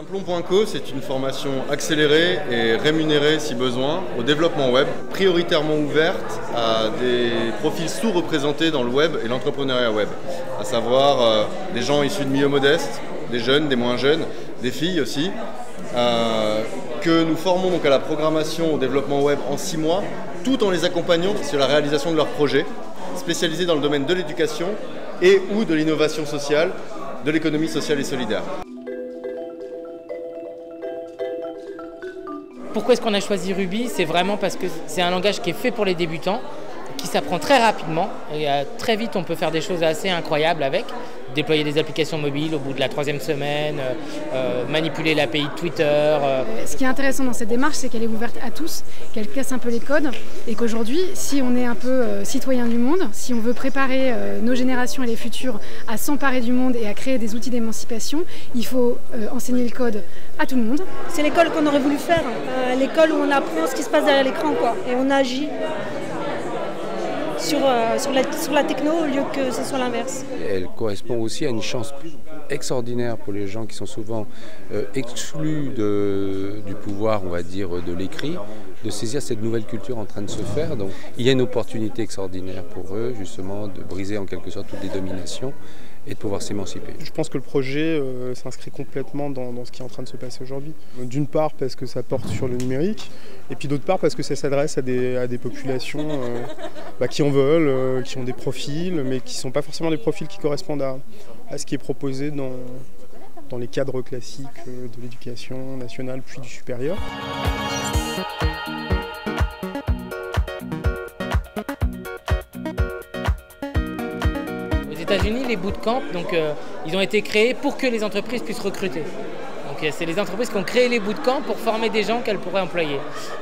Simplon.co, c'est une formation accélérée et rémunérée si besoin au développement web, prioritairement ouverte à des profils sous-représentés dans le web et l'entrepreneuriat web, à savoir des gens issus de milieux modestes, des jeunes, des moins jeunes, des filles aussi, que nous formons donc à la programmation au développement web en 6 mois, tout en les accompagnant sur la réalisation de leurs projets, spécialisés dans le domaine de l'éducation et ou de l'innovation sociale, de l'économie sociale et solidaire. Pourquoi est-ce qu'on a choisi Ruby? C'est vraiment parce que c'est un langage qui est fait pour les débutants, qui s'apprend très rapidement et très vite on peut faire des choses assez incroyables avec. Déployer des applications mobiles au bout de la 3e semaine, manipuler l'API de Twitter. Ce qui est intéressant dans cette démarche, c'est qu'elle est ouverte à tous, qu'elle casse un peu les codes et qu'aujourd'hui, si on est un peu citoyen du monde, si on veut préparer nos générations et les futurs à s'emparer du monde et à créer des outils d'émancipation, il faut enseigner le code à tout le monde. C'est l'école qu'on aurait voulu faire, l'école où on apprend ce qui se passe derrière l'écran, quoi, et on agit sur la techno au lieu que ce soit l'inverse. Elle correspond aussi à une chance extraordinaire pour les gens qui sont souvent exclus du pouvoir, on va dire, de l'écrit, de saisir cette nouvelle culture en train de se faire. Donc il y a une opportunité extraordinaire pour eux, justement, de briser en quelque sorte toutes les dominations et de pouvoir s'émanciper. Je pense que le projet s'inscrit complètement dans ce qui est en train de se passer aujourd'hui. D'une part parce que ça porte sur le numérique, et puis d'autre part parce que ça s'adresse à des populations qui en veulent, qui ont des profils, mais qui ne sont pas forcément des profils qui correspondent à ce qui est proposé dans les cadres classiques de l'éducation nationale puis du supérieur. Aux États-Unis, les bootcamps, ils ont été créés pour que les entreprises puissent recruter. C'est les entreprises qui ont créé les bootcamps pour former des gens qu'elles pourraient employer.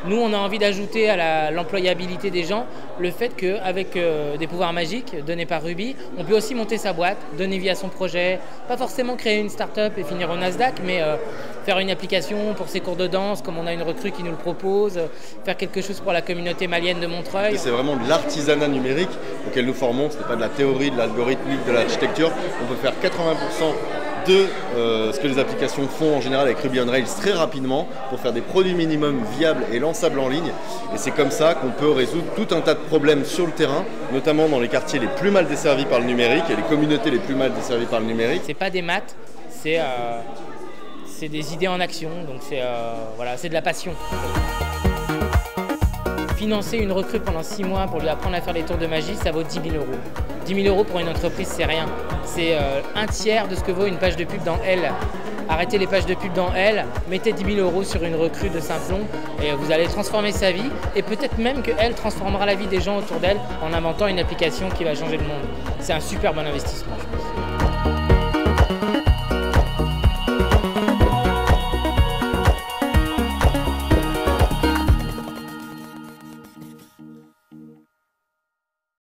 Nous, on a envie d'ajouter à l'employabilité des gens le fait qu'avec des pouvoirs magiques donnés par Ruby, on peut aussi monter sa boîte, donner vie à son projet, pas forcément créer une start-up et finir au Nasdaq, mais faire une application pour ses cours de danse, comme on a une recrue qui nous le propose, faire quelque chose pour la communauté malienne de Montreuil. C'est vraiment de l'artisanat numérique auquel nous formons, ce n'est pas de la théorie, de l'algorithmique, de l'architecture. On peut faire 80% de ce que les applications font en général avec Ruby on Rails très rapidement pour faire des produits minimum viables et lançables en ligne. Et c'est comme ça qu'on peut résoudre tout un tas de problèmes sur le terrain, notamment dans les quartiers les plus mal desservis par le numérique et les communautés les plus mal desservies par le numérique. C'est pas des maths, c'est des idées en action, donc c'est de la passion. Financer une recrue pendant 6 mois pour lui apprendre à faire les tours de magie, ça vaut 10 000 €. 10 000 € pour une entreprise, c'est rien. C'est un tiers de ce que vaut une page de pub dans Elle. Arrêtez les pages de pub dans Elle, mettez 10 000 € sur une recrue de Simplon et vous allez transformer sa vie. Et peut-être même qu'elle transformera la vie des gens autour d'elle en inventant une application qui va changer le monde. C'est un super bon investissement.